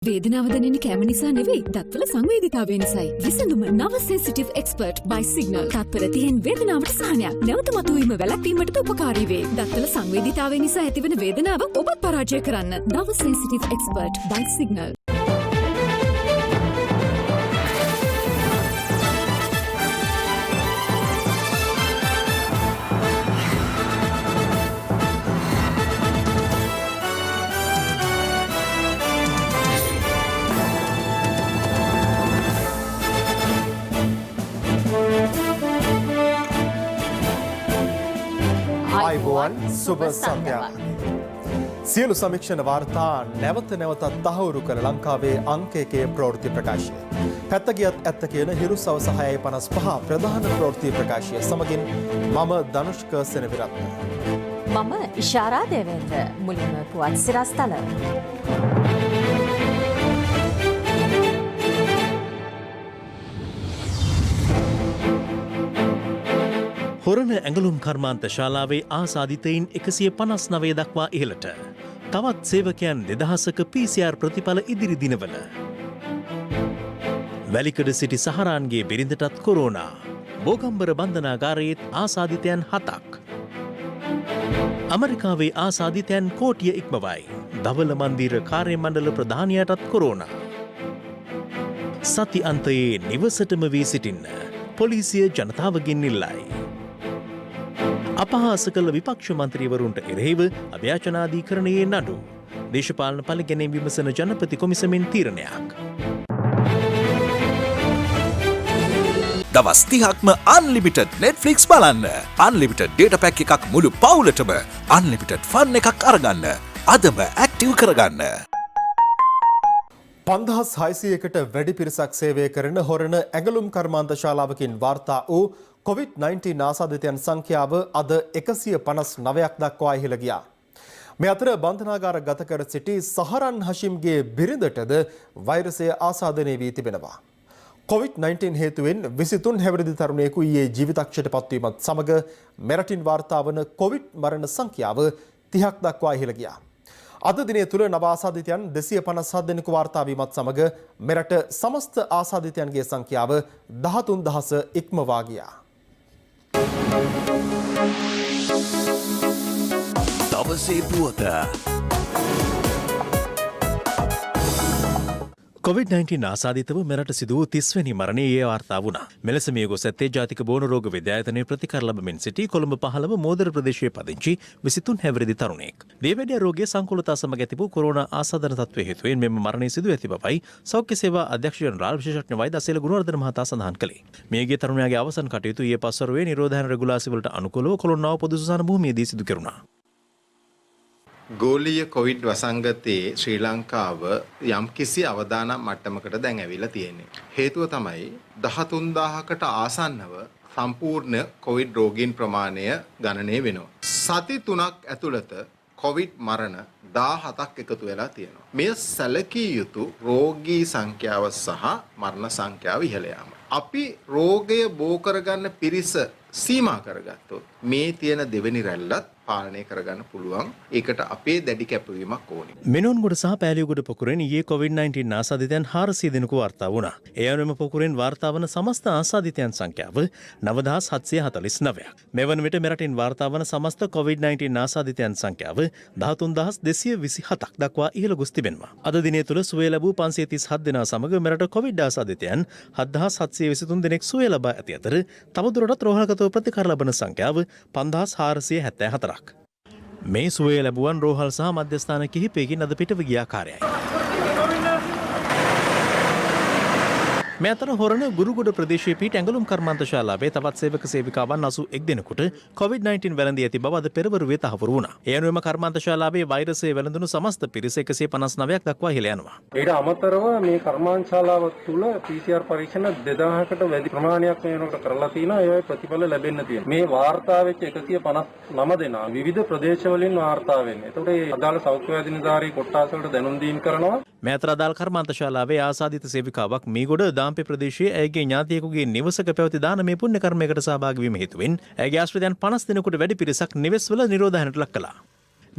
වේදනාව දැනෙන කැම නිසා නෙවෙයි දත්වල සංවේදීතාවය නිසායි. විසඳුම නව සෙන්සිටිව් එක්ස්පර්ට් by සිග්නල්. තත්පර 30න් වේදනාවට සහනයක්. නැවත මතුවීම වැළැක්වීමටද උපකාරී වේ. දත්වල සංවේදීතාවය නිසා ඇතිවන වේදනාව ඔබත් පරාජය කරන්න. නව සෙන්සිටිව් එක්ස්පර්ට් by සිග්නල්. අයිබෝවන් සුබ සන්ධ්‍යාවක්. සියලු සමීක්ෂණ වාර්තා නැවත නැවතත් තහවුරු කළ ලංකාවේ අංක එකේ ප්‍රවෘත්ති ප්‍රකාශය. පැත්ත ගියත් ඇත්ත කියන හිරු සවස 6:55 ප්‍රධාන ප්‍රවෘත්ති ප්‍රකාශය සමගින් මම ධනුෂ්ක සෙනවිරත්න. මම ඉෂාරා දේවේන්ද්‍ර. මුලින්ම පුවත් සිරස්තල. හොරණ ඇඟලුම් කර්මාන්ත ශාලාවේ ආසාදිතයින් 159 දක්වා ඉහළට. තවත් සේවකයන් 2000ක PCR ප්‍රතිඵල ඉදිරි දිනවල. වැලිකඩ සිටි සහරාන්ගේ බිරිඳටත් කොරෝනා. බෝගම්බර බන්ධනාගාරයේත් ආසාදිතයන් 7ක්. ඇමරිකාවේ ආසාදිතයන් කෝටිය ඉක්මවයි. ධවල මන්දිර කාර්ය මණ්ඩල ප්‍රධානියාටත් කොරෝනා. සති අන්තයේ නිවසටම වී සිටින්න පොලිසිය ජනතාවගෙන් ඉල්ලයි. අපහාස කළ විපක්ෂ මන්ත්‍රීවරුන්ට එරෙහිව අභ්‍යාචනාධිකරණයේ නඩු. දේශපාලන පළිගැනීම් විමසන ජනපති කොමිසමෙන් තීරණයක්. දවස් 30ක්ම අන්ලිමිටඩ් Netflix බලන්න. අන්ලිමිටඩ් data pack එකක් මුළු පවුලටම අන්ලිමිටඩ් ෆන් එකක් අරගන්න. අදම ඇක්ටිව් කරගන්න. 5600කට වැඩි පිරිසක් සේවය කරන හොරණ ඇඟලුම් කර්මාන්ත ශාලාවකින් වාර්තා වූ COVID-19 ආසාදිතයන් සංඛ්‍යාව අද 159ක් දක්වා ඉහළ ගියා. මේ අතර බන්ධනාගාර ගත කර සිටි සහරන් හෂිම්ගේ බිරිඳටද වෛරසය ආසාදනය වී තිබෙනවා. COVID-19 හේතුවෙන් 23 හැවිරිදි තරුණයෙකු ඊයේ ජීවිතක්ෂයට පත්වීමත් සමග මෙරටින් වාර්තා වන COVID මරණ සංඛ්‍යාව 30ක් දක්වා ඉහළ ගියා. අද දිනය තුළ නව ආසාදිතයන් 257 දෙනෙකු වාර්තා වීමත් සමග මෙරට සමස්ත ආසාදිතයන්ගේ සංඛ්‍යාව 13000 ඉක්මවා ගියා. දවසේ පුවත. COVID-19 ආසාදිතව මෙරට සිදු වූ 30 වෙනි මරණය ඊයේ වාර්තා වුණා. මෙලෙස මිය ගොස් ඇත්තේ ජාතික බෝන රෝග විද්‍යායතනයේ ප්‍රතිකාර ලබමින් සිටි කොළඹ 15 මෝදර ප්‍රදේශයේ පදිංචි 23 හැවිරිදි තරුණයෙක්. දියවැඩියා රෝගයේ සංකූලතා සමග ඇති වූ කොරෝනා ආසාදන තත්ත්වයේ හේතුවෙන් මෙම මරණය සිදු ඇති බවයි සෞඛ්‍ය සේවා අධ්‍යක්ෂ ජනරාල් විශේෂඥ වෛද්‍ය අසේල ගුණවර්ධන මහතා සඳහන් කළේ. මියගිය තරුණයාගේ අවසන් කටයුතු ඊයේ පස්වරුවේ නිරෝධායන රෙගුලාසි වලට අනුකූලව කොළොන්නාව පොදු සුසාන භූමියේදී සිදු කෙරුණා. ගෝලීය කොවිඩ් වසංගතයේ ශ්‍රී ලංකාව යම්කිසි අවදානම් මට්ටමකට දැන් ඇවිල්ලා තියෙන්නේ. හේතුව තමයි 13000කට ආසන්නව සම්පූර්ණ කොවිඩ් රෝගීන් ප්‍රමාණය ගණනය වෙනවා. සති 3ක් ඇතුළත කොවිඩ් මරණ 17ක් එකතු වෙලා තියෙනවා. මෙය සැලකිය යුතු රෝගී සංඛ්‍යාව සහ මරණ සංඛ්‍යාව ඉහළ යාම. අපි රෝගය බෝ කරගන්න පිරිස සීමා කරගත්තොත් මේ තියෙන දෙවෙනි රැල්ලත් පාලනය කරගන්න පුළුවන්. ඒකට අපේ දැඩි කැපවීමක් ඕනේ. මෙනොන්ගොඩ සහ පෑලියගොඩ පොකුරෙන් ඊයේ COVID-19 ආසාදිතයන් 400 දෙනෙකු වාර්තා වුණා. ඒ අනුවම පොකුරෙන් වාර්තා වන සමස්ත ආසාදිතයන් සංඛ්‍යාව 9749ක්. මෙවන විට මෙරටින් වාර්තා වන සමස්ත COVID-19 ආසාදිතයන් සංඛ්‍යාව 13227ක් දක්වා ඉහළ ගොස් තිබෙනවා. අද දිනය තුළ සුවය ලැබූ 537 දෙනා සමග මෙරට COVID ආසාදිතයන් 7723 දෙනෙක් සුවය ලබා ඇති අතර තවදුරටත් රෝහලගතව ප්‍රතිකාර ලබන සංඛ්‍යාව 5474ක්. මේ සුවය ලැබුවන් රෝහල් සහ මධ්‍යස්ථාන කිහිපයකින් අද පිටව ගිය ආකාරයයි. මේ අතර හොරණ ගුරුගොඩ ප්‍රදේශයේ පිට ඇඟලුම් කර්මාන්ත ශාලාවේ තවත් සේවක සේවිකාවන් 81 දෙනෙකුට COVID-19 වැළඳී ඇති බව අද පෙරවරුවේ තහවුරු වුණා. ඒ අනුවම කර්මාන්ත ශාලාවේ වෛරසය වැළඳුණු සමස්ත පිරිස 159ක් දක්වා ඉහළ යනවා. ඊට අමතරව මේ කර්මාන්ත ශාලාව තුළ PCR පරීක්ෂණ 2000කට වැඩි ප්‍රමාණයක් වෙනකොට කරලා තිනවා. ඒවයි ප්‍රතිඵල ලැබෙන්න තියෙනවා. මේ වාර්තා වෙච්ච 159 දෙනා විවිධ ප්‍රදේශවලින් වාර්තා වෙන්නේ. ඒතකොට ඒ අදාළ සෞඛ්‍ය අධිකාරී කොට්ටාස වලට දැනුම් දීම් කරනවා. මේ අතර අදාළ කර්මාන්ත ශාලාවේ ආසාදිත සේවිකාවක් මීගොඩ දාම්පේ ප්‍රදේශයේ ඇයගේ ඥාතියෙකුගේ නිවසක පැවති දානමය පුණ්‍ය කර්මයකට සහභාගී වීම හේතුවෙන් ඇයගේ ආශ්‍රිතයන් 50 දෙනෙකුට වැඩි පිරිසක් නිවෙස්වල නිරෝධායනට ලක් කළා.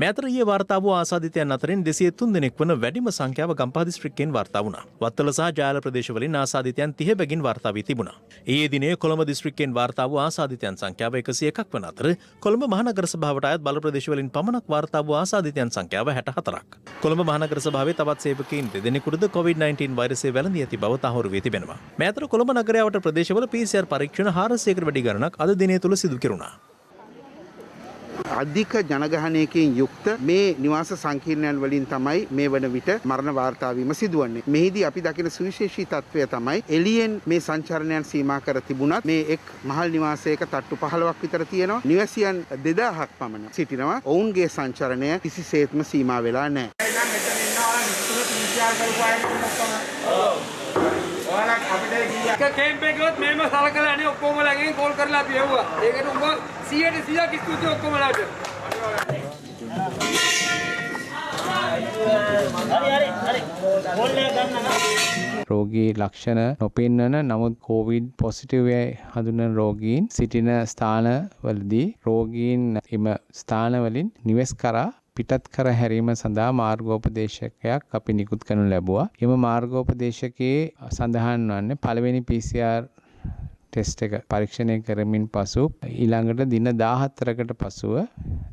මේ අතර ඊයේ වාර්තා වූ ආසාදිතයන් අතරින් 203 දෙනෙක් වන වැඩිම සංඛ්‍යාව ගම්පහ දිස්ත්‍රික්කයෙන් වාර්තා වුණා. වත්තල සහ ජාල ප්‍රදේශවලින් ආසාදිතයන් 30 බැගින් වාර්තා වී තිබුණා. ඊයේ දිනේ කොළඹ දිස්ත්‍රික්කයෙන් වාර්තා වූ ආසාදිතයන් සංඛ්‍යාව 101ක් වන අතර කොළඹ මහනගර සභාවට අයත් බල ප්‍රදේශවලින් පමණක් වාර්තා වූ ආසාදිතයන් සංඛ්‍යාව 64ක්. කොළඹ මහනගර සභාවේ තවත් සේවකයින් දෙදෙනෙකුටද COVID-19 වෛරසය වැළඳී ඇති බව තහවුරු වී තිබෙනවා. මේ අතර කොළඹ නගරය වට ප්‍රදේශවල PCR පරීක්ෂණ 400කට වැඩි ගණනක් අද දිනය තුල සිදු කෙරුණා. අධික ජනගහනයකින් යුක්ත මේ නිවාස සංකීර්ණයන් වලින් තමයි මේ වන විට මරණ වාර්තා වීම සිදුවන්නේ. මෙහිදී අපි දකින සුවිශේෂී තත්වය තමයි එළියෙන් මේ සංචාරණයන් සීමා කර තිබුණත් මේ එක් මහල් නිවාසයක තට්ටු 15ක් විතර තියෙනවා. නිවාසියන් 2000ක් පමණ සිටිනවා. ඔවුන්ගේ සංචාරණය කිසිසේත්ම සීමා වෙලා නැහැ. කැම්ප් එකවත් මේම සලකලා අනේ ඔක්කොම ළඟින් කෝල් කරලා අපි යවුවා. ඒකට උඹ 100% ස්තුතියි ඔක්කොමලාට. රෝගී ලක්ෂණ නොපෙන්වන නමුත් COVID පොසිටිව් හඳුනන රෝගීන් සිටින ස්ථානවලදී රෝගීන් එම ස්ථානවලින් නිවෙස් කරා පිටත් කර හැරීම සඳහා මාර්ගෝපදේශකයක් අපි නිකුත් කරනු ලැබුවා. එම මාර්ගෝපදේශකයේ සඳහන් වන්නේ පළවෙනි PCR ටෙස්ට් එක පරීක්ෂණය කරමින් පසු ඊළඟට දින 14කට පසුව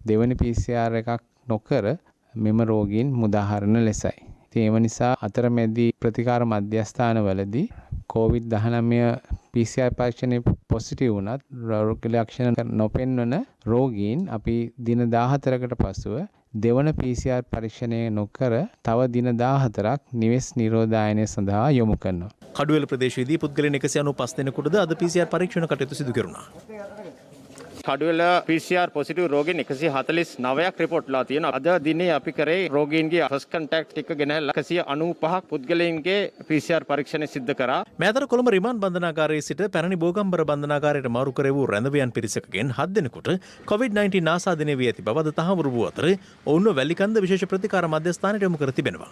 දෙවැනි PCR එකක් නොකර මෙම රෝගීන් මුදාහරින ලෙසයි. ඉතින් ඒ නිසා අතරමැදි ප්‍රතිකාර මධ්‍යස්ථානවලදී COVID-19 PCR පරීක්ෂණය පොසිටිව් වුණත් රෝග ලක්ෂණ නොපෙන්වන රෝගීන් අපි දින 14කට පසුව දෙවන PCR පරීක්ෂණය නොකර තව දින 14ක් නිවෙස් නිරෝධායනය සඳහා යොමු කරනවා. කඩුවෙල ප්‍රදේශයේදී පුද්ගලයන් 195 දෙනෙකුටද අද PCR පරීක්ෂණ කටයුතු සිදු කෙරුණා. කඩුවෙල PCR පොසිටිව් රෝගීන් 149ක් රිපෝට්ලා තියෙනවා. අද දිනේ අපි කරේ රෝගීන්ගේ ෆස්ට් කන්ටැක්ට් ටික ගෙනහැල්ලා 195ක් පුද්ගලයන්ගේ PCR පරීක්ෂණ සිද්ධ කරා. මේ අතර කොළඹ රිමාන්ඩ් බන්ධනාගාරයේ සිට පැරණි බෝගම්බර බන්ධනාගාරයට මාරු කර වූ රැඳවියන් පිරිසකගෙන් 7 දෙනෙකුට COVID-19 ආසාදනය වී ඇති බව අද තහවුරු වූ අතර ඔවුන්ව වැලිකන්ද විශේෂ ප්‍රතිකාර මධ්‍යස්ථානයට යොමු කර තිබෙනවා.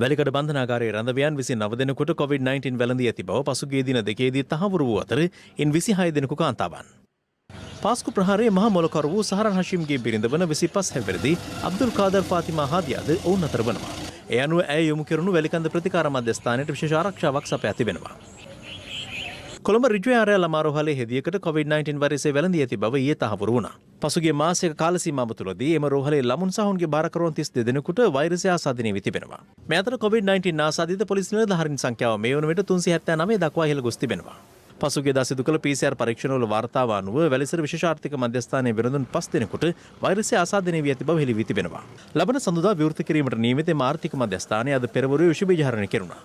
වැලිකඩ බන්ධනාගාරයේ රැඳවියන් 29 දෙනෙකුට COVID-19 වැළඳී ඇති බව පසුගිය දින දෙකේදී තහවුරු වූ අතර ඉන් 26 දෙනෙකු කාන්තාවන්. පාස්කු ප්‍රහාරයේ මහා මොලකරු වූ සහරන් හෂිම්ගේ බිරිඳ වන 25 හැවිරිදි අබ්දුල් කාදර් ෆාතිමා හාදියාද ඔවුන් අතර වනවා. ඒ අනුව ඇය යොමු කෙරුණු වැලිකන්ද ප්‍රතිකාර මධ්‍යස්ථානයට විශේෂ ආරක්ෂාවක් සපයා තිබෙනවා. කොළඹ රිජ්වේ ආරයල් අමාරුහලේ හෙදියකට COVID-19 වෛරසය වැළඳී ඇති බව ඊයේ තහවුරු වුණා. පසුගිය මාසයක කාල සීමාව තුළදී එම රෝහලේ ළමුන් සහෝන්ගේ භාරකරුවන් 32 දෙනෙකුට වෛරසය ආසාදනය වී තිබෙනවා. මේ අතර COVID-19 ආසාදිත පොලිස් නිලධාරීන් සංඛ්‍යාව මේ වන විට 379 දක්වා ඉහළ ගොස් තිබෙනවා. පසුගිය දා සිදු කළ PCR පරීක්ෂණවල වාර්තාව අනුව වැලිසර විශේෂ ආර්ථික මධ්‍යස්ථානයේ වෙරඳුන් 5 දෙනෙකුට වෛරසය ආසාදනය වී ඇති බව හෙළි වී තිබෙනවා. ලබන සඳුදා විවෘත කිරීමට නියමිත ආර්ථික මධ්‍යස්ථානයේ අද පෙරවරුවේ විෂ බීජහරණය කෙරුණා.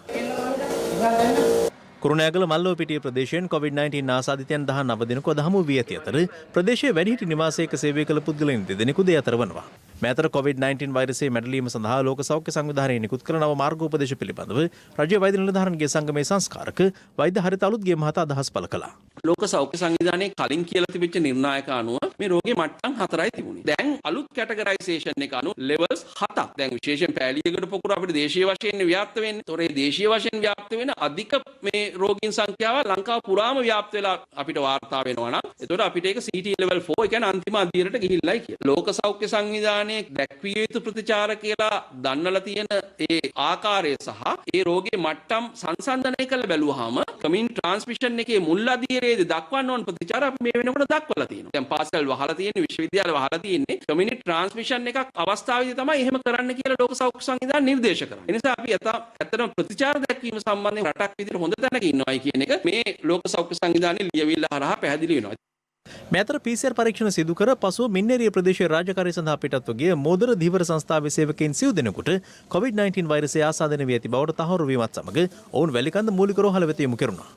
කුරුණෑගල මල්ලෝපිටිය ප්‍රදේශයෙන් COVID-19 ආසාදිතයන් 19 දෙනෙකු අදහමු වී ඇති අතර ප්‍රදේශයේ වැඩිහිටි නිවාසයක සේවය කළ පුද්ගලයන් 2 දෙනෙකුද ඒ අතර වනවා. මේ අතර COVID-19 වෛරසයේ මැඩලීම සඳහා ලෝක සෞඛ්‍ය සංවිධානයේ නිකුත් කරන නව මාර්ගෝපදේශ පිළිබඳව රජ්‍ය වෛද්‍ය නිලධාරීන්ගේ සංගමේ සංස්කාරක වෛද්‍ය හරිත අලුත්ගේ මහතා අදහස් පළ කළා. ලෝක සෞඛ්‍ය සංවිධානයේ කලින් කියලා තිබෙච්ච නිර්ණායක අනුව මේ රෝගේ මට්ටම් 4යි තිබුණේ. දැන් අලුත් කැටගරයිසේෂන් එක අනුව ලෙවල්ස් 7ක්. දැන් විශේෂයෙන් පෑලියකට පොකුර අපිට දේශීය වශයෙන් ව්‍යාප්ත වෙන්නේ. ඒතොර ඒ දේශීය වශයෙන් ව්‍යාප්ත වෙන අධික මේ රෝගීන් සංඛ්‍යාව ලංකාව පුරාම ව්‍යාප්ත වෙලා අපිට වාර්තා වෙනවා නම් ඒතොර අපිට ඒක CT level 4 ඒ කියන්නේ අන්තිම අධීරයට ගිහිල්ලායි කියලා. ලෝක සෞඛ්‍ය සංවිධානයේ දැක්විය යුතු ප්‍රතිචාර කියලා දන්නලා තියෙන ඒ ආකාරය සහ ඒ රෝගේ මට්ටම් සංසන්දනය කරලා බැලුවාම කමින් ට්‍රාන්ස්මිෂන් එකේ මුල් අධීරයේදී දක්වන්න ඕන ප්‍රතිචාර අපි මේ වෙනකොට දක්වලා තියෙනවා. දැන් පාසල් වහලා තියෙන විශ්වවිද්‍යාල වහලා තියෙන්නේ කමියුනිටි ට්‍රාන්ස්මිෂන් එකක් අවස්ථාවේදී තමයි එහෙම කරන්න කියලා ලෝක සෞඛ්‍ය සංවිධානය නිර්දේශ කරන්නේ. ඒ නිසා අපි ඇත්තටම ප්‍රතිචාර දැක්වීම සම්බන්ධයෙන් රටක් විදිහට හොඳ තැනක ඉන්නවයි කියන එක මේ ලෝක සෞඛ්‍ය සංවිධානයේ ලියවිල්ල හරහා පැහැදිලි වෙනවා. මේ අතර PCR පරීක්ෂණ සිදු කර පසුව මින්නේරිය ප්‍රදේශයේ රාජකාරී සඳහා පිටත්ව ගිය මෝදර ධීවර සංස්ථාවේ සේවකයින් 90 දෙනෙකුට COVID-19 වෛරසය ආසාදනය වී ඇති බවට තහවුරු වීමත් සමග ඔවුන් වැලිකන්ද මූලික රෝහල වෙත යොමු කෙරුණා.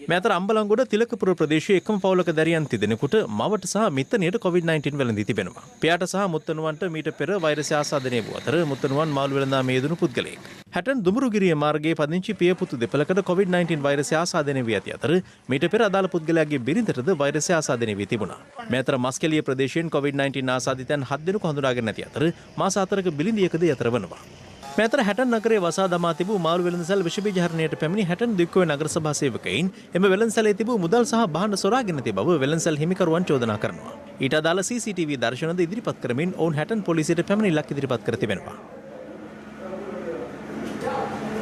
මේ අතර අම්බලන්ගොඩ තිලකපුර ප්‍රදේශයේ එකම පවුලක දැරියන් 30 දෙනෙකුට මවට සහ මිත්තණියට COVID-19 වැළඳී තිබෙනවා. පියාට සහ මුත්තණුවන්ට මීට පෙර වෛරසය ආසාදනය වූ අතර මුත්තණුවන් මාළු වෙළඳාමේ යෙදුණු පුද්ගලයෙක්. හැටන් දුමුරුගිරිය මාර්ගයේ පදිංචි පියපුතු දෙපළකට COVID-19 වෛරසය ආසාදනය වී ඇති අතර මීට පෙර අදාළ පුද්ගලයාගේ බිරිඳටද වෛරසය ආසාදනය වී තිබුණා. මේ අතර මස්කෙලිය ප්‍රදේශයෙන් COVID-19 ආසාදිතයන් 7 දෙනෙකු හඳුනාගෙන නැති අතර මාස 4ක බිලිඳියකද යතර වනවා. මේ අතර හැටන් නගරයේ වසා දමා තිබූ මාළු වෙළඳසැල් විෂ බීජ හරණයට පැමිණි හැටන් දික්කොය නගර සභා සේවකයින් එම වෙළඳසැලේ තිබූ මුදල් සහ භාණ්ඩ සොරාගෙන තිබ බව වෙළඳසැල් හිමිකරුවන් චෝදනා කරනවා. ඊට අදාළ CCTV දර්ශනද ඉදිරිපත් කරමින් ඔවුන් හැටන් පොලිසියට පැමිණිල්ලක් ඉදිරිපත් කර තිබෙනවා.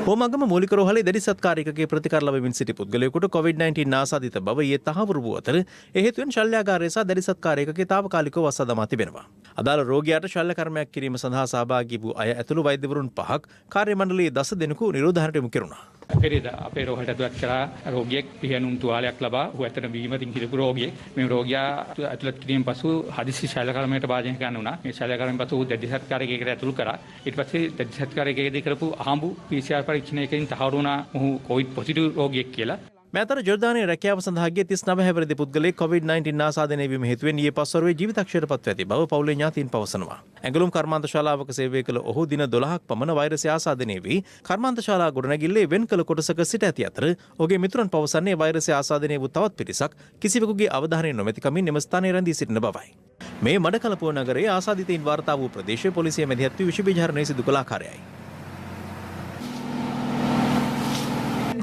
හෝමගම මූලික රෝහලේ දැඩි සත්කාරයකගේ ප්‍රතිකාර ලැබමින් සිටි පුද්ගලයෙකුට COVID-19 ආසාදිත බව ඊයේ තහවුරු වූ අතර ඒ හේතුවෙන් ශල්‍යාගාරය සහ දැඩි සත්කාරයකගේ తాවකාලිකව වසා දමා තිබෙනවා. අදාළ රෝගියාට ශල්‍ය කර්මයක් කිරීම සඳහා සහභාගී වූ අය ඇතුළු වෛද්‍යවරුන් 5ක් කාර්ය මණ්ඩලයේ 10 දෙනෙකු නිරෝධාරයට යොමු කෙරුණා. පෙරේදා අපේ රෝහලට ඇතුළත් කරා රෝගියෙක් පිළිගැනුම් තුවාලයක් ලබා ඔහු ඇත්තට බීමකින් හිටපු රෝගියෙක්. මේ රෝගියා ඇතුළත් කිරීම පසු හදිසි ශල්‍ය කර්මයකට භාජනය කරන්න වුණා. මේ ශල්‍ය කර්මයෙන් පසු දැඩි සත්කාරයකකට ඇතුළු කරා. ඊට පස්සේ දැඩි සත්කාරයකදී කරපු අහඹු PCR පරීක්ෂණයකින් තහවුරු වුණා ඔහු COVID පොසිටිව් රෝගියෙක් කියලා. මේ අතර ජෝර්දානයේ රැකියාව සඳහා ගිය 39 හැවිරිදි පුද්ගලයෙක් COVID-19 ආසාදනය වීම හේතුවෙන් ඊයේ පස්වරුවේ ජීවිතක්ෂයට පත්ව ඇති බව පවුලේ ඥාතීන් පවසනවා. ඇඟලුම් කර්මාන්ත ශාලාවක සේවය කළ ඔහු දින 12ක් පමණ වෛරසය ආසාදනය වී කර්මාන්ත ශාලා ගොඩනැගිල්ලේ වෙන් කළ කොටසක සිට ඇති අතර ඔහුගේ මිතුරන් පවසන්නේ වෛරසය ආසාදනය වූ තවත් පිරිසක් කිසිවෙකුගේ අවධානය නොමැතිකමින් එම ස්ථානයේ රැඳී සිටින බවයි. මේ මඩකලපුව නගරයේ ආසාදිතයින් වාර්තා වූ ප්‍රදේශයේ පොලිසිය මැදිහත් වී විෂ බීජ හරණය සිදු කළ ආකාරයයි.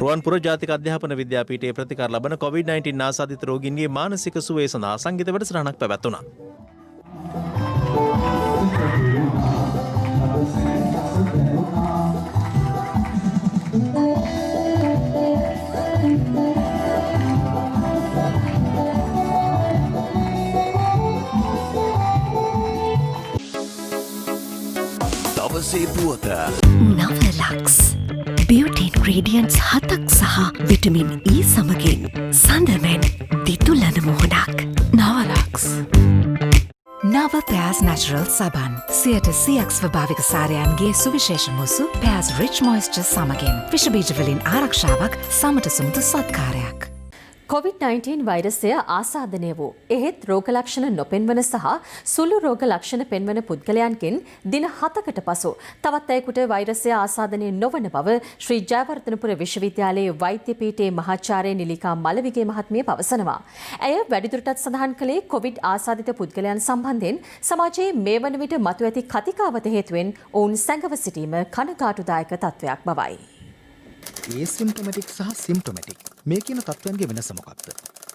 රුවන්පුර ජාතික අධ්‍යාපන විද්‍යාපීඨයේ ප්‍රතිකාර ලබන COVID-19 ආසාදිත රෝගීන්ගේ මානසික සුවය සඳහා සංගීත වැඩසටහනක් පැවැත්වුණා. දවසේ පුවත නවලක්ස් බියුටි ඉන්ග්‍රීඩියන්ට්ස් 7ක් සහ විටමින් E සමගින් සඳමෙන් දිතුලන මොහොනක්. නවලක්ස් නව පෑස් නැචරල් සබන් 100% ස්වභාවික සාරයන්ගේ සුවිශේෂ මුසු පෑස් රිච් මොයිස්චර් සමගින් විෂබීජවලින් ආරක්ෂාවක් සමට සුමුදු සත්කාරයක්. COVID-19 වෛරසය ආසාදනය වූ එහෙත් රෝග ලක්ෂණ නොපෙන්වන සහ සුළු රෝග ලක්ෂණ පෙන්වන පුද්ගලයන්ගෙන් දින 7කට පසු තවත් අයෙකුට වෛරසය ආසාදනය නොවන බව ශ්‍රී ජයවර්ධනපුර විශ්වවිද්‍යාලයේ වෛද්‍ය පීඨයේ මහාචාර්ය නිලිකා මලවිගේ මහත්මිය පවසනවා. ඇය වැඩිදුරටත් සඳහන් කළේ COVID ආසාදිත පුද්ගලයන් සම්බන්ධයෙන් සමාජයේ මේ වන විට මතුව ඇති කතිකාවත හේතුවෙන් ඔවුන් සැඟව සිටීම කනගාටුදායක තත්ත්වයක් බවයි. ඒසිම්ප්ටොමැටික් සහ සිම්ප්ටොමැටික් මේ කියන තත්ත්වයන්ගේ වෙනස මොකක්ද?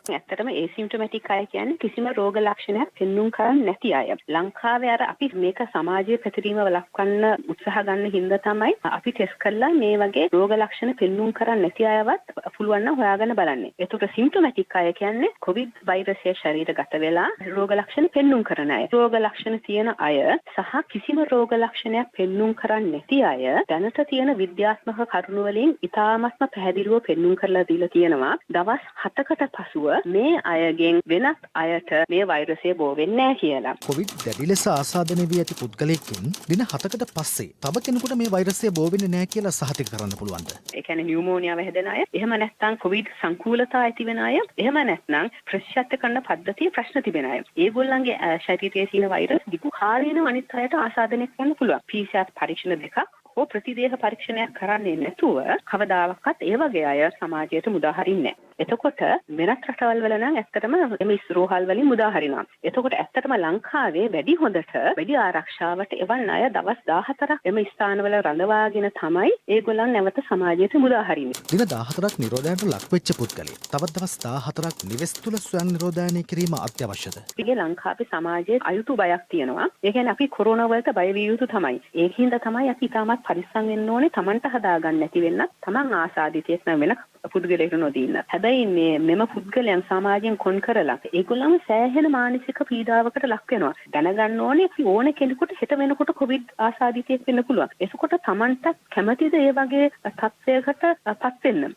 ඇත්තටම ඒසිම්ප්ටොමැටික් අය කියන්නේ කිසිම රෝග ලක්ෂණයක් පෙන්눔 කරන්නේ නැති අය. ලංකාවේ අර අපි මේක සමාජයේ පැතිරීම වළක්වන්න උත්සාහ ගන්න හින්දා තමයි අපි ටෙස්ට් කරලා මේ වගේ රෝග ලක්ෂණ පෙන්눔 කරන්නේ නැති අයවත් පුළුවන් නම් හොයාගෙන බලන්නේ. ඒකට සිම්ප්ටොමැටික් අය කියන්නේ COVID වෛරසය ශරීරගත වෙලා රෝග ලක්ෂණ පෙන්눔 කරන අය. රෝග ලක්ෂණ තියෙන අය සහ කිසිම රෝග ලක්ෂණයක් පෙන්눔 කරන්නේ නැති අය දැනට තියෙන විද්‍යාත්මක කරුණු වලින් ඉතාමත්ම පැහැදිලිව පෙන්눔 කරලා දීලා තියෙනවා. දවස් 7කට පසුව මේ අයගෙන් වෙනත් අයට මේ වෛරසය බෝ වෙන්නේ නැහැ කියලා. කොවිඩ් දැඩි ලෙස ආසාදනය වී ඇති පුද්ගලයෙක්ගෙන් දින 7කට පස්සේ තව කෙනෙකුට මේ වෛරසය බෝ වෙන්නේ නැහැ කියලා සහතික කරන්න පුළුවන්ද? ඒ කියන්නේ නියුමෝනියාව හැදෙන අය, එහෙම නැත්නම් කොවිඩ් සංකූලතා ඇති වෙන අය, එහෙම නැත්නම් ප්‍රතිශත කරන පද්ධතිය ප්‍රශ්න තිබෙන අය. ඒගොල්ලන්ගේ ශරීරයේ තියෙන වෛරස් දිගු කාලීනව අනිත් අයට ආසාදනය කරන්න පුළුවන්. PCR පරීක්ෂණ දෙකක් හෝ ප්‍රතිදේහ පරීක්ෂණයක් කරන්නේ නැතුව කවදාවත් ඒ වගේ අය සමාජයට මුදා හරින්නේ නැහැ. එතකොට වෙනත් රටවල් වල නම් ඇත්තටම මේ රෝහල් වලින් මුදා හරිනවා. එතකොට ඇත්තටම ලංකාවේ වැඩි හොඳට වැඩි ආරක්ෂාවට එවන් අය දවස් 14ක් එම ස්ථානවල රඳවාගෙන තමයි ඒගොල්ලන් නැවත සමාජයට මුදා හරින්නේ. දින 14ක් නිරෝධයට ලක් වෙච්ච පුද්ගලයෙක් තවත් දවස් 14ක් නිවෙස් තුල ස්වයං නිරෝධායනය කිරීම අත්‍යවශ්‍යද? මේ ලංකාවේ සමාජයේ අයුතු බයක් තියෙනවා. ඒ කියන්නේ අපි කොරෝනා වලට බය විය යුතු තමයි. ඒකින්ද තමයි අපි තාමත් පරිස්සම් වෙන්න ඕනේ. Tamanට හදාගන්න නැති වෙන්න. Taman ආසාදිතයෙක් නම් වෙන පුද්ගලයෙක් නොදීන්න. හැබැයි මෙම පුද්ගලයන් සමාජයෙන් කොන් කරලා ඒගොල්ලන්ම සෑහෙන මානසික පීඩාවකට ලක් වෙනවා. දැනගන්න ඕනේ ඕන කෙනෙකුට හෙට වෙනකොට කොවිඩ් ආසාදිතයෙක් වෙන්න පුළුවන්. ඒසකොට Tamanට කැමතිද ඒ වගේ තත්ත්වයකට පත් වෙන්න?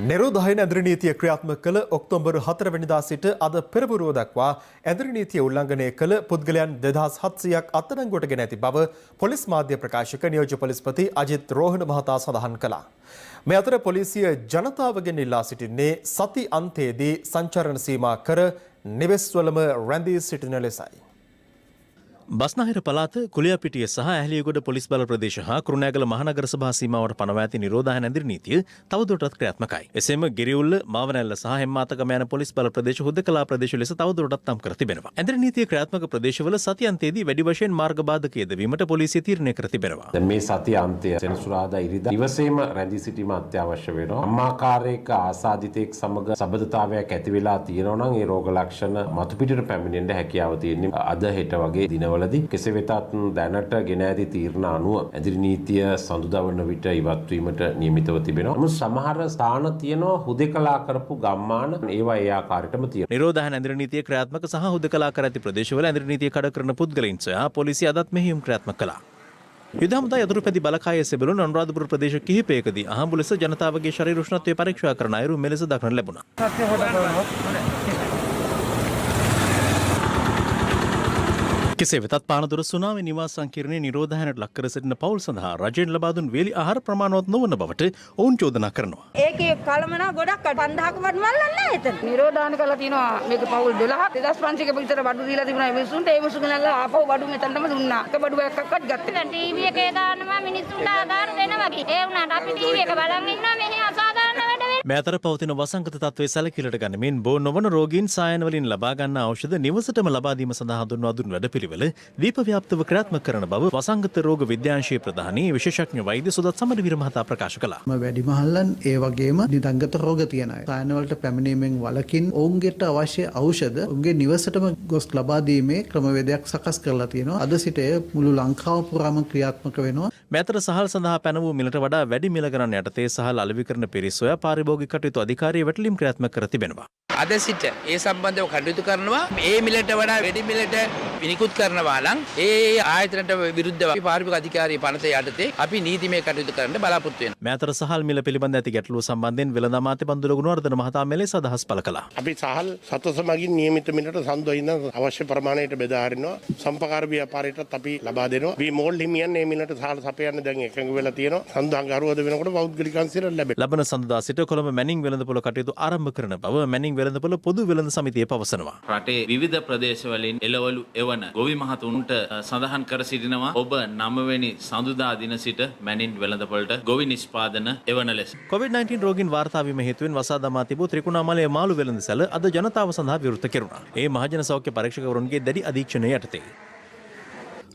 නිරෝධායන ඇඳරි නීතිය ක්‍රියාත්මක කළ ඔක්තෝබර් 4 වෙනිදා සිට අද පෙරපුරුව දක්වා ඇඳරි නීතිය උල්ලංඝනය කළ පුද්ගලයන් 2700ක් අත්අඩංගුවට ගෙන ඇති බව පොලිස් මාධ්‍ය ප්‍රකාශක නියෝජ්‍ය පොලිස්පති අජිත් රෝහණ මහතා සඳහන් කළා. මේ අතර පොලිසිය ජනතාවගෙන් ඉල්ලා සිටින්නේ සති අන්තයේදී සංචරණ සීමා කර නිවෙස්වලම රැඳී සිටින ලෙසයි. බස්නාහිර පළාත කුලියාපිටිය සහ ඇහලියගොඩ පොලිස් බල ප්‍රදේශ හා කුරුණෑගල මහනගර සභා සීමාවට පනවා ඇති නිරෝධායන ඇඳිරි නීතිය තවදුරටත් ක්‍රියාත්මකයි. එසේම ගිරිඋල්ල, මාවනැල්ල සහ හෙම්මාතගම යන පොලිස් බල ප්‍රදේශ හුදකලා ප්‍රදේශ ලෙස තවදුරටත් නම් කර තිබෙනවා. ඇඳිරි නීතිය ක්‍රියාත්මක ප්‍රදේශවල සතියන්තයේදී වැඩි වශයෙන් මාර්ග බාධක යෙදවීමට පොලිසිය තීරණය කර තිබෙනවා. මේ සතිය අන්තය සෙනසුරාදා ඉරිදා ඉවසීම රැඳී සිටීම අත්‍යවශ්‍ය වෙනවා. අම්මාකාරයක ආසාදිතෙක් සමග සබඳතාවයක් ඇති වෙලා තියෙනවා නම් ඒ රෝග ලක්ෂණ මතු පිටට පැමිණෙන්න හැකියාව තියෙන්නේ අද හෙට වගේ දිනවලදී. කෙසේ වෙතත් දැනට ගෙන ඇති තීරණ අනුව ඇඳිරි නීතිය සඳුදා වන විට ඉවත් වීමට නියමිතව තිබෙනවා. නමුත් සමහර ස්ථාන තියෙනවා හුදකලා කරපු ගම්මාන ඒවා ඒ ආකාරයටම තියෙනවා. නිරෝධායන ඇඳිරි නීතිය ක්‍රියාත්මක සහ හුදකලා කර ඇති ප්‍රදේශවල ඇඳිරි නීතිය කඩ කරන පුද්ගලයින් සහ පොලිසිය අදත් මෙහෙයුම් ක්‍රියාත්මක කළා. යුද හමුදා යතුරුපැදි බලකායේ සෙබළුන් අනුරාධපුර ප්‍රදේශ කිහිපයකදී අහඹු ලෙස ජනතාවගේ ශරීර උෂ්ණත්වය පරීක්ෂා කරන අයුරු මෙලෙස දක්නට ලැබුණා. කෙසේ වෙතත් පානදුර සුනාමි නිවාස සංකීර්ණයේ නිරෝධායනට ලක් කර සිටින පවුල් සඳහා රජයෙන් ලබා දුන් වේලි ආහාර ප්‍රමාණවත් නොවන බවට ඔවුන් චෝදනා කරනවා. ඒකේ කලමනා ගොඩක් 5000ක වඩ මල්ලන්නේ නැහැ එතන. නිරෝධායන කළා තියෙනවා මේක පවුල් 12ක් 2500ක විතර බඩු දීලා තිබුණා මිනිස්සුන්ට. ඒ මිනිස්සු ගෙනල්ලා ආපහු බඩු මෙතනටම දුන්නා. එක බඩු එකක්වත් ගත්තේ නැහැ. ටීවී එකේ දානවා මිනිස්සුන්ට ආධාර දෙනවා වගේ. ඒ වුණාට අපි ටීවී එක බලන් ඉන්නවා මෙහි අසාධාරණ වැඩ වෙන්නේ. මේ අතර පවතින වසංගත තත්ත්වයේ සැලකිලිට ගනිමින් බෝ නොවන රෝගීන් සායන වලින් ලබා ගන්නා ඖෂධ නිවසටම ලබා දීම සඳහා හඳුන්වා දුන් වැඩපිළිවෙල දීප ව්‍යාප්තව ක්‍රියාත්මක කරන බව වසංගත රෝග විද්‍යාංශයේ ප්‍රධානී විශේෂඥ වෛද්‍ය සුදත් සමරවීර මහතා ප්‍රකාශ කළා. වැඩිමහල්ලන් ඒ වගේම නිදංගත රෝග තියෙන අය සායන වලට පැමිණීමෙන් වළකින් ඔවුන්ට අවශ්‍ය ඖෂධ ඔවුන්ගේ නිවසටම ගොස් ලබා දීමේ ක්‍රමවේදයක් සකස් කරලා තියෙනවා. අද සිට මුළු ලංකාව පුරාම ක්‍රියාත්මක වෙනවා. මේ අතර සහල් සඳහා පැන වූ මිලට වඩා වැඩි මිල ගණන් යටතේ සහල් අලෙවි කරන පිරිස් සොයා පාරිභෝගික කටයුතු අධිකාරිය වැටලීම් ක්‍රියාත්මක කර තිබෙනවා. අද සිට ඒ සම්බන්ධව කටයුතු කරනවා. ඒ මිලට වඩා වැඩි මිලට විනිකුත් කරනවා නම් ඒ ආයතනට විරුද්ධව පාරිභෝගික අධිකාරිය පනත යටතේ අපි නීතිමය කටයුතු කරන්න බලාපොරොත්තු වෙනවා. මේ අතර සහල් මිල පිළිබඳ ඇති ගැටලුව සම්බන්ධයෙන් වෙළඳ අමාත්‍ය බන්දුල ගුණවර්ධන මහතා මෙලෙස අදහස් පළ කළා. අපි සහල් සතස මගින් නියමිත මිලට සන්දොයින අවශ්‍ය ප්‍රමාණයට බෙදා හරිනවා. සම්පකාර ව්‍යාපාරයටත් අපි ලබා දෙනවා. වී මෝල් හිමියන් මේ මිලට සහල් සපයන්න දැන් එකඟ වෙලා තියෙනවා. සඳහන් වෙනකොට පෞද්ගලික අංශයට ලැබෙනවා. ලබන සඳුදා සිට කොළඹ මැනින් වෙළඳපොළ කටයුතු ආරම්භ කරන බව මැනින් වෙළඳපොළ පොදු වෙළඳ සමිතිය පවසනවා. රටේ විවිධ ප්‍රදේශවලින් එළවලු එවන ගොවි මහතුන්ට සඳහන් කර සිටිනවා ඔබ 9 වෙනි සඳුදා දින සිට මැනින් වෙළඳපොළට ගොවි නිෂ්පාදන එවන ලෙස. COVID-19 රෝගීන් වාර්තා වීම හේතුවෙන් වසා දමා තිබූ ත්‍රිකුණාමලයේ මාළු වෙළඳසැල අද ජනතාව සඳහා විවෘත කෙරුණා. ඒ මහජන සෞඛ්‍ය පරීක්ෂකවරුන්ගේ දැඩි අධීක්ෂණය යටතේ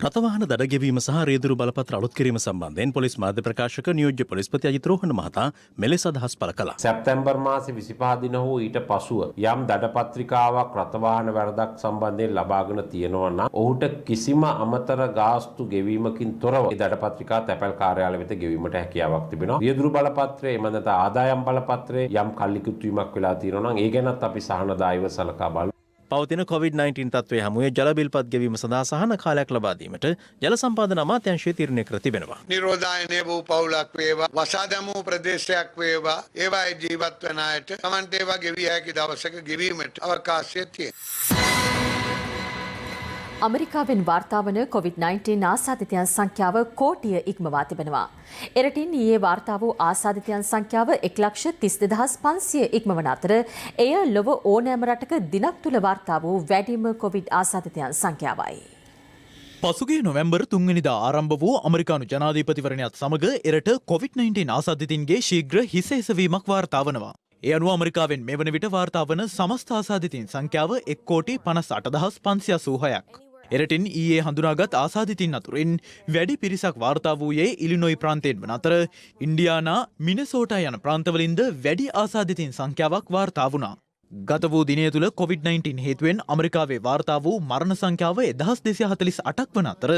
රථවාහන දඩ ගෙවීම සහ රියදුරු බලපත්‍ර අලුත් කිරීම සම්බන්ධයෙන් පොලිස් මාධ්‍ය ප්‍රකාශක නියෝජ්‍ය පොලිස්පති අජිත් රෝහණ මහතා මෙලෙස අදහස් පළ කළා. සැප්තැම්බර් මාසේ 25 දින හෝ ඊට පසුව යම් දඩපත්‍රිකාවක් රථවාහන වැරදක් සම්බන්ධයෙන් ලබාගෙන තියෙනවා නම් ඔහුට කිසිම අමතර ගාස්තු ගෙවීමකින් තොරව ඒ දඩපත්‍රිකා තැපැල් කාර්යාලය වෙත ගෙවීමට හැකියාවක් තිබෙනවා. රියදුරු බලපත්‍රය එම නැත්නම් ආදායම් බලපත්‍රය යම් කල්ලිකුත් වීමක් වෙලා තියෙනවා නම් ඒ ගැනත් අපි සහනදායීව සලකා බලමු. පවතින COVID-19 තත්ත්වයේ හමුවේ ජල බිල්පත් ගෙවීම සඳහා සහන කාලයක් ලබා දීමට ජල සම්පාදන අමාත්‍යාංශය තීරණය කර තිබෙනවා. නිරෝධායනය වූ පවුලක් වේවා වසා දැමූ ප්‍රදේශයක් වේවා ඒවායේ ජීවත් වන අයට තමන්ට ඒවා ගෙවිය හැකි දවසක ගෙවීමට අවකාශය තියෙනවා. අමරිකාවෙන් වාර්තා වන COVID-19 ආසාදිතයන් සංඛ්‍යාව කෝටිය ඉක්මවා තිබෙනවා. එරටින් ඊයේ වාර්තා වූ ආසාදිතයන් සංඛ්‍යාව 1,32,500 ඉක්මවන අතර එය ලොව ඕනෑම රටක දිනක් තුළ වාර්තා වූ වැඩිම COVID ආසාදිතයන් සංඛ්‍යාවයි. පසුගිය නොවැම්බර් 3 වෙනිදා ආරම්භ වූ අමරිකානු ජනාධිපතිවරණයත් සමග එරට COVID-19 ආසාදිතින්ගේ ශීඝ්‍ර හිස එසවීමක් වාර්තා වනවා. ඒ අනුව අමරිකාවෙන් මේ වන විට වාර්තා වන සමස්ත ආසාදිතින් සංඛ්‍යාව 1,58,586ක්. එරටින් ඊයේ හඳුනාගත් ආසාදිතින් අතුරින් වැඩි පිරිසක් වාර්තා වූයේ ඉලිනොයි ප්‍රාන්තයෙන් වන අතර ඉන්ඩියානා මිනසෝටා යන ප්‍රාන්තවලින්ද වැඩි ආසාදිතින් සංඛ්‍යාවක් වාර්තා වුණා. ගත වූ දිනය තුළ COVID-19 හේතුවෙන් අමරිකාවේ වාර්තා වූ මරණ සංඛ්‍යාව 1248ක් වන අතර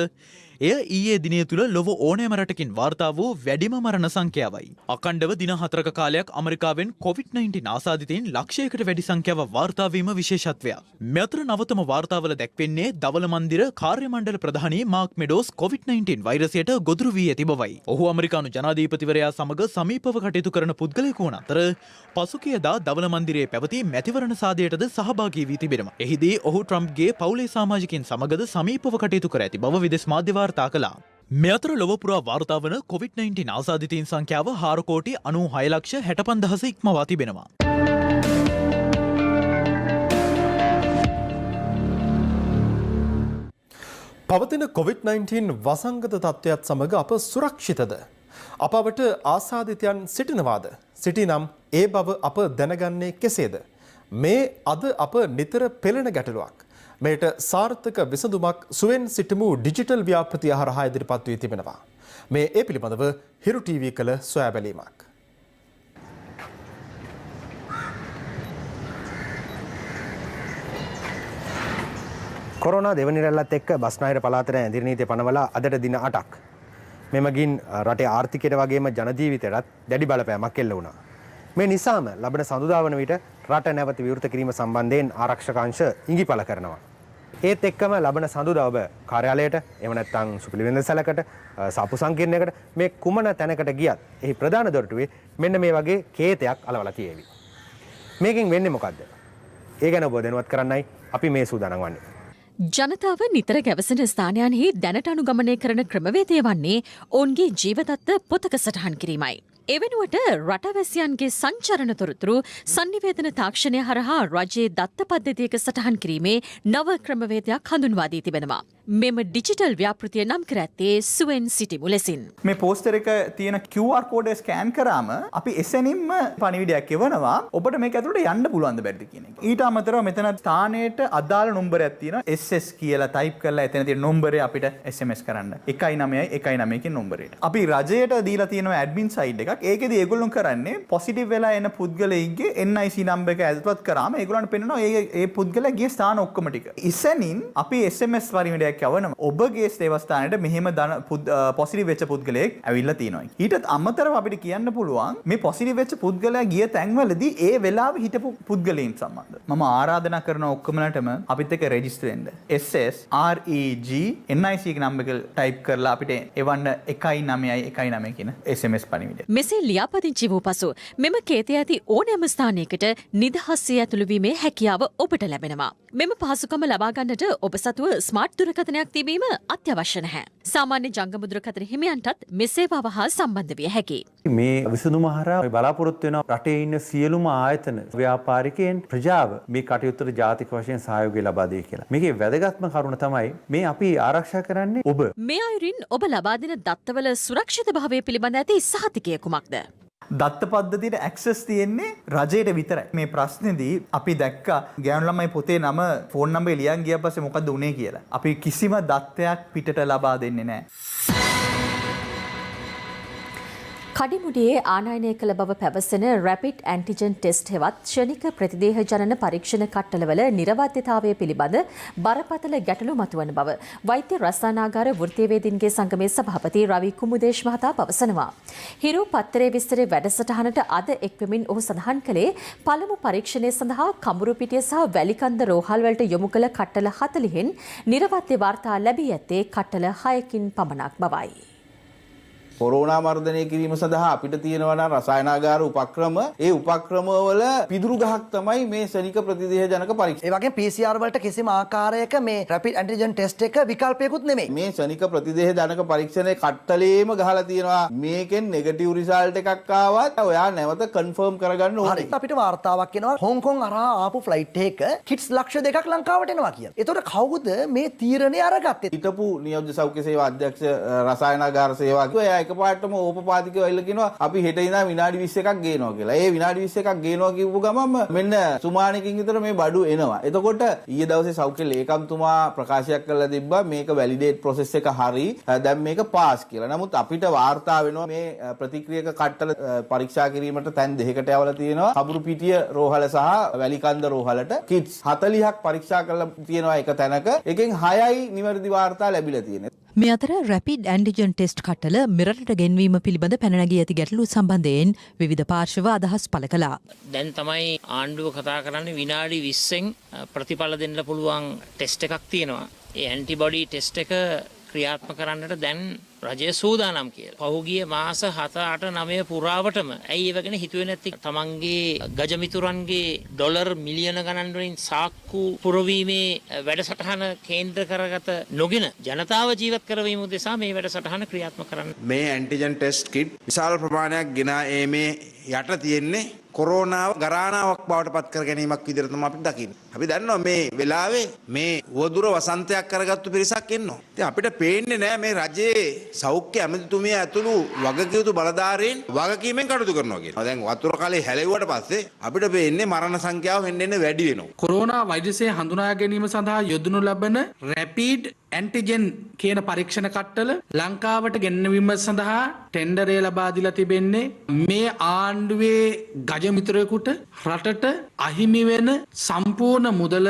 එය ඊයේ දිනය තුළ ලොව ඕනෑම රටකින් වාර්තා වූ වැඩිම මරණ සංඛ්‍යාවයි. අකණ්ඩව දින 4ක කාලයක් අමරිකාවෙන් COVID-19 ආසාදිතයින් ලක්ෂයකට වැඩි සංඛ්‍යාවක් වාර්තා වීම විශේෂත්වයක්. මෙතර නවතම වාර්තාවල දැක්වෙන්නේ දවල මන්දිර කාර්ය මණ්ඩල ප්‍රධානී මාක් මෙඩෝස් COVID-19 වෛරසයට ගොදුරු වී ඇති බවයි. ඔහු අමරිකානු ජනාධිපතිවරයා සමග සමීපව කටයුතු කරන පුද්ගලයෙකු වන අතර පසුගියදා දවල මන්දිරයේ පැවති මැතිවරණ සාදයටද සහභාගී වී තිබෙනවා. එහිදී ඔහු ට්‍රම්ප්ගේ පවුලේ සමාජිකයින් සමගද සමීපව කටයුතු කර ඇති බව විදේශ මාධ්‍ය වාර්තා කළා. මේ අතර ලොව පුරා වාර්තා වන COVID-19 ආසාදිතයින් සංඛ්‍යාව 4,96,65,000 ඉක්මවා තිබෙනවා. පවතින COVID-19 වසංගත තත්ත්වයක් සමග අප සුරක්ෂිතද? අපවට ආසාදිතයන් සිටිනවාද? සිටිනම් ඒ බව අප දැනගන්නේ කෙසේද? මේ අද අප නිතර පෙළෙන ගැටලුවක්. මේට සාර්ථක විසඳුමක් සුවෙන් සිටමු ඩිජිටල් ව්‍යාපෘතිය හරහා ඉදිරිපත් වී තිබෙනවා. මේ ඒ පිළිබඳව හිරු ටීවී කළ සොයා බැලීමක්. කොරෝනා දෙවනි රැල්ලත් එක්ක බස්නාහිර පළාතට ඇඳිරි නීතිය පනවලා අදට දින 8ක්. මෙමගින් රටේ ආර්ථිකයට වගේම ජන ජීවිතයටත් දැඩි බලපෑමක් එල්ල වුණා. මේ නිසාම ලබන සඳුදා වන විට රට නැවත විවෘත කිරීම සම්බන්ධයෙන් ආරක්ෂක අංශ ඉඟිපළ කරනවා. ඒත් එක්කම ලබන සඳුදා ඔබ කාර්යාලයට එහෙම නැත්නම් සුපිලි වෙළඳසැලකට සාපු සංකීර්ණයකට මේ කුමන තැනකට ගියත් එහි ප්‍රධාන දොරටුවේ මෙන්න මේ වගේ කේතයක් අලවලා තියෙවි. මේකෙන් වෙන්නේ මොකද්ද? ඒ ගැන ඔබ දැනුවත් කරන්නයි අපි මේ සූදානම් වන්නේ. ජනතාව නිතර ගැවසෙන ස්ථානයන්හි දැනට අනුගමනය කරන ක්‍රමවේදය වන්නේ ඔවුන්ගේ ජීවදත්ත පොතක සටහන් කිරීමයි. එවෙනුවට රටවැසියන්ගේ සංචරණ තොරතුරු සංනිවේදන තාක්ෂණය හරහා රජයේ දත්ත පද්ධතියක සටහන් කිරීමේ නව ක්‍රමවේදයක් හඳුන්වා දී තිබෙනවා. මෙම ඩිජිටල් ව්‍යාපෘතිය නම් කර ඇත්තේ සුවෙන් සිටිමු ලෙසින්. මේ පෝස්ටර් එක තියෙන QR කෝඩ් එක ස්කෑන් කරාම අපි එසැනින්ම පණිවිඩයක් එවනවා. ඔබට මේක ඇතුළට යන්න පුළුවන්ද බැරිද කියන එක. ඊට අමතරව මෙතන ස්ථානයට අදාළ නම්බරයක් තියෙනවා. SS කියලා ටයිප් කරලා එතන තියෙන නම්බරය අපිට SMS කරන්න. 1919 කියන නම්බරයට. අපි රජයට දීලා තියෙනවා ඇඩ්මින් සයිඩ් එකක්. ඒකෙදි ඒගොල්ලෝ කරන්නේ පොසිටිව් වෙලා එන පුද්ගලයින්ගේ NIC නම්බර එක ඇතුළත් කරාම ඒගොල්ලන්ට පෙන්නනවා ඒ පුද්ගලයා ගිය ස්ථාන ඔක්කොම ටික. ඉස්සෙනින් අපි SMS පරිමිඩයක් යවනවා. ඔබගේ දේවස්ථානයට මෙහෙම පොසිටිව් වෙච්ච පුද්ගලයෙක් ඇවිල්ලා තියෙනවා. ඊටත් අමතරව අපිට කියන්න පුළුවන් මේ පොසිටිව් වෙච්ච පුද්ගලයා ගිය තැන්වලදී ඒ වෙලාවේ හිටපු පුද්ගලයන් සම්බන්ධ. මම ආරාධනා කරන ඔක්කොමලටම අපිත් එක්ක රෙජිස්ටර් වෙන්න. SSREG NIC එක නම්බර එක ටයිප් කරලා අපිට එවන්න 1919 කියන SMS පරිමිඩය. මෙසේ ලියාපදිංචි වූ පසු මෙම කේතය ඇති ඕනෑම ස්ථානයකට නිදහස්සේ ඇතුළු වීමේ හැකියාව ඔබට ලැබෙනවා. මෙම පහසුකම ලබා ගන්නට ඔබ සතුව ස්මාර්ට් දුරකථනයක් තිබීම අත්‍යවශ්‍ය නැහැ. සාමාන්‍ය ජංගම දුරකථන හිමියන්ටත් මේ සේවාව හා සම්බන්ධ විය හැකියි. මේ විසඳුම හරහා බලාපොරොත්තු වෙන රටේ ඉන්න සියලුම ආයතන ව්‍යාපාරිකයන් ප්‍රජාව මේ කටයුත්තට ජාතික වශයෙන් සහයෝගය ලබා දෙයි කියලා. මේකේ වැදගත්ම කරුණ තමයි මේ අපි ආරක්ෂා කරන්නේ ඔබ. මේ අයුරින් ඔබ ලබා දෙන දත්තවල සුරක්ෂිත භාවය පිළිබඳ ඇති සහතිකය කුමක්ද? දත්ත පද්ධතියට ඇක්සස් තියෙන්නේ රජයට විතරයි. මේ ප්‍රශ්නේදී අපි දැක්කා ගෑනු ළමයි පොතේ නම ෆෝන් නම්බරේ ලියන් ගියා පස්සේ මොකද්ද උනේ කියලා. අපි කිසිම දත්තයක් පිටට ලබා දෙන්නේ නැහැ. කඩිමුඩියේ ආනයනය කළ බව පැවසෙන රැපිඩ් ඇන්ටිජන් ටෙස්ට් හෙවත් ක්ෂණික ප්‍රතිදේහ ජනන පරීක්ෂණ කට්ටලවල නිරවද්‍යතාවය පිළිබඳ බරපතල ගැටලු මතුවන බව වෛද්‍ය රසායනාගාර වෘත්තීයවේදීන්ගේ සංගමේ සභාපති රවි කුමුදේශ් මහතා පවසනවා. හිරු පත්තරේ විස්තරේ වැඩසටහනට අද එක්වෙමින් ඔහු සඳහන් කළේ පළමු පරීක්ෂණය සඳහා කඹුරුපිටිය සහ වැලිකන්ද රෝහල් වලට යොමු කළ කට්ටල 40න් නිරවද්‍ය වාර්තා ලැබී ඇත්තේ කට්ටල 6කින් පමණක් බවයි. කොරෝනා මර්ධනය කිරීම සඳහා අපිට තියෙනවා නම් රසායනාගාර උපක්‍රම ඒ උපක්‍රමවල පිදුරු ගහක් තමයි මේ ශනික ප්‍රතිදේහ ජනක පරීක්ෂණ. ඒ වගේම PCR වලට කිසිම ආකාරයක මේ රැපිඩ් ඇන්ටිජන් ටෙස්ට් එක විකල්පයකුත් නෙමෙයි. මේ ශනික ප්‍රතිදේහ ජනක පරීක්ෂණේ කට්ටලේම ගහලා තියෙනවා මේකෙන් නෙගටිව් රිසල්ට් එකක් ආවත් ඔයා නැවත කන්ෆර්ම් කරගන්න ඕනේ. හරි. අපිට වාර්තාවක් එනවා හොංකොං හරහා ආපු ෆ්ලයිට් එකක කිට්ස් ලක්ෂ 2ක් ලංකාවට එනවා කියලා. ඒතකොට කවුද මේ තීරණය අරගත්තේ? හිටපු නියෝජ්‍ය සෞඛ්‍ය සේවා අධ්‍යක්ෂ රසායනාගාර සේවාව එකපාරටම ඕපපාතිකව ඇවිල්ලා කියනවා අපි හෙට ඉඳන් විනාඩි 21ක් ගේනවා කියලා. ඒ විනාඩි 21ක් ගේනවා කියපු ගමන්ම මෙන්න සුමානකින් විතර මේ බඩු එනවා. එතකොට ඊයේ දවසේ සෞඛ්‍ය ලේකම්තුමා ප්‍රකාශයක් කරලා තිබ්බා මේක වැලිඩේට් ප්‍රොසෙස් එක හරි. දැන් මේක පාස් කියලා. නමුත් අපිට වාර්තා වෙනවා මේ ප්‍රතික්‍රියක කට්ටල පරීක්ෂා කිරීමට තැන් දෙකකට යවලා තියෙනවා. කබුරුපිටිය රෝහල සහ වැලිකන්ද රෝහලට කිට්ස් 40ක් පරීක්ෂා කරලා තියෙනවා එක තැනක. එකෙන් 6යි නිවැරදි වාර්තා ලැබිලා තියෙනවා. මේ අතර රැපිඩ් ඇන්ටිජන් ටෙස්ට් කට්ටල මෙරටට ගෙන්වීම පිළිබඳ පැන නැගී ඇති ගැටලු සම්බන්ධයෙන් විවිධ පාර්ශව අදහස් පළ කළා. දැන් තමයි ආණ්ඩුව කතා කරන්නේ විනාඩි 20න් ප්‍රතිඵල දෙන්න පුළුවන් ටෙස්ට් එකක් තියෙනවා. ඒ ඇන්ටිබොඩි ටෙස්ට් එක ක්‍රියාත්මක කරන්නට දැන් රජය සූදානම් කියලා. පහුගිය මාස 7-8-9 පුරාවටම ඇයි ඒව ගැන හිතුවේ නැති? තමන්ගේ ගජමිතුරන්ගේ ඩොලර් මිලියන ගණන් වලින් සාක්කු පුරවීමේ වැඩසටහන කේන්ද්‍ර කරගත නොගෙන ජනතාව ජීවත් කරවීම උදෙසා මේ වැඩසටහන ක්‍රියාත්මක කරන්න. මේ ඇන්ටිජන් ටෙස්ට් කිට් විශාල ප්‍රමාණයක් ගෙන ඒමේ යට තියෙන්නේ කොරෝනාව ගරානාවක් බවට පත් කර ගැනීමක් විදිහට තමයි අපිට දකින්නේ. අපි දන්නවා මේ වෙලාවේ මේ වදුර වසන්තයක් කරගත්තු පිරිසක් ඉන්නවා. ඉතින් අපිට පේන්නේ නැහැ මේ රජයේ සෞඛ්‍ය ඇමතිතුමිය ඇතුළු වගකියුතු බලධාරීන් වගකීමෙන් කටයුතු කරනවා කියලා. දැන් වතුර කලේ හැලෙව්වට පස්සේ අපිට පේන්නේ මරණ සංඛ්‍යාව වෙන්න වැඩි වෙනවා. කොරෝනා වෛරසය හඳුනා ගැනීම සඳහා යොදනු ලබන රැපිඩ් ඇන්ටිජන් කියන පරීක්ෂණ කට්ටල ලංකාවට ගෙන්වීම සඳහා ටෙන්ඩරය ලබා දීලා තිබෙන්නේ මේ ආණ්ඩුවේ ගජමිතුරෙකුට රටට අහිමි වෙන සම්පූර්ණ මුදල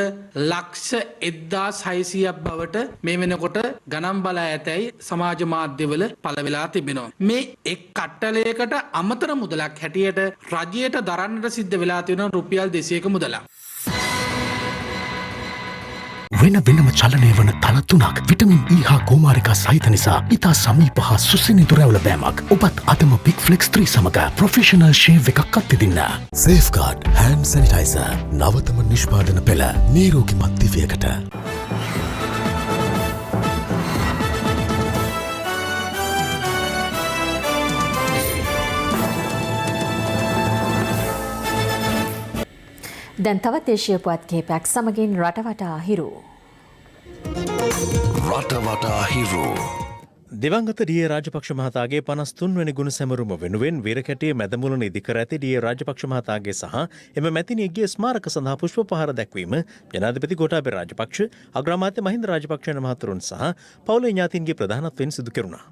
ලක්ෂ 1600ක් බවට මේ වෙනකොට ගණන් බලා ඇතැයි සමාජ මාධ්‍යවල පළ වෙලා තිබෙනවා. මේ එක් කට්ටලයකට අමතර මුදලක් හැටියට රජයට දරන්නට සිද්ධ වෙලා තියෙන රුපියල් 200ක මුදලක්. වෙන වෙනම චලනය වන තල තුනක් විටමින් E හා කෝමාරිකා සහිත නිසා ඉතා සමීප හා සුසිනිදු රැවුල බෑමක්. ඔබත් අදම බිග් ෆ්ලෙක්ස් 3 සමග ප්‍රොෆෙෂනල් ෂේව් එකක් අත්විඳින්න. සේෆ්ගාඩ් හෑන්ඩ් සැනිටයිසර් නවතම නිෂ්පාදන පෙළ නිරෝගීමත් දිවියකට. දැන් තවත් දේශීය පුවත් කිහිපයක් සමගින් රටවටා හිරු. රටවටා හිරු. දිවංගත ඩී.ඒ. රාජපක්ෂ මහතාගේ 53 වෙනි ගුණ සැමරුම වෙනුවෙන් වීරකැටියේ මැදමුලන ඉදිකර ඇති ඩී.ඒ. රාජපක්ෂ මහතාගේ සහ එම මැතිණියගේ ස්මාරක සඳහා පුෂ්ප පහර දැක්වීම ජනාධිපති ගෝඨාභය රාජපක්ෂ, අග්‍රාමාත්‍ය මහින්ද රාජපක්ෂ යන මහතුරුන් සහ පවුලේ ඥාතීන්ගේ ප්‍රධානත්වයෙන් සිදු කෙරුණා.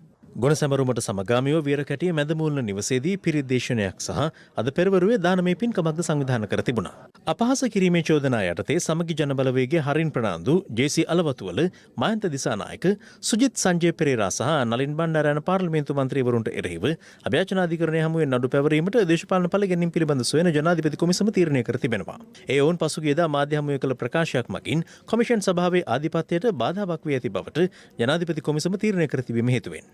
ගුණ සැමරුමට සමගාමීව වීරකැටිය මැදමුලන නිවසේදී පිරිත් දේශනයක් සහ අද පෙරවරුවේ දානමය පින්කමක්ද සංවිධානය කර තිබුණා. අපහාස කිරීමේ චෝදනා යටතේ සමගි ජනබලවේගයේ හරින් ප්‍රනාන්දු, ජේ.සී. අලවතුවල, මයන්ත දිසානායක, සුජිත් සංජය පෙරේරා සහ නලින් බණ්ඩාර යන පාර්ලිමේන්තු මන්ත්‍රීවරුන්ට එරෙහිව අභ්‍යාචනාධිකරණය හමුවේ නඩු පැවරීමට දේශපාලන පළ ගැනීම පිළිබඳ සොයන ජනාධිපති කොමිසම තීරණය කර තිබෙනවා. ඒ ඔවුන් පසුගියදා මාධ්‍ය හමුවේ කළ ප්‍රකාශයක් මගින් කොමිෂන් සභාවේ ආධිපත්‍යයට බාධාවක් වී ඇති බවට ජනාධිපති කොමිසම තීරණය කර තිබීම හේතුවෙන්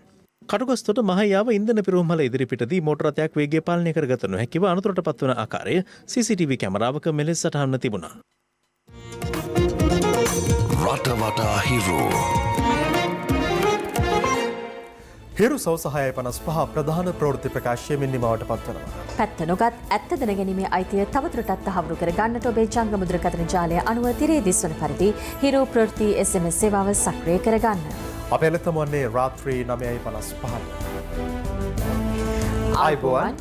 කටුගස්තොට මහයාව ඉන්ධන පිරවුම්හල ඉදිරිපිටදී මෝටර රථයක් වේගය පාලනය කරගත නොහැකිව අනතුරට පත්වන ආකාරය CCTV කැමරාවක මෙලෙස සටහන්ව තිබුණා. රටවටා හිරු. හිරු සවස 6:55 ප්‍රධාන ප්‍රවෘත්ති ප්‍රකාශයමින් නිමවට පත්වනවා. පැත්ත නොගත් ඇත්ත දැනගැනීමේ අයිතිය තවදුරටත් තහවුරු කර ගන්නට ඔබේ ජංගම දුරකථන ජාලය අනුව තිරේ දිස්වන පරිදි හිරු ප්‍රවෘත්ති SMS සේවාව සක්‍රිය කරගන්න. අප එලෙතම වන්නේ රාත්‍රී 9:55. ආයිබෝවන්.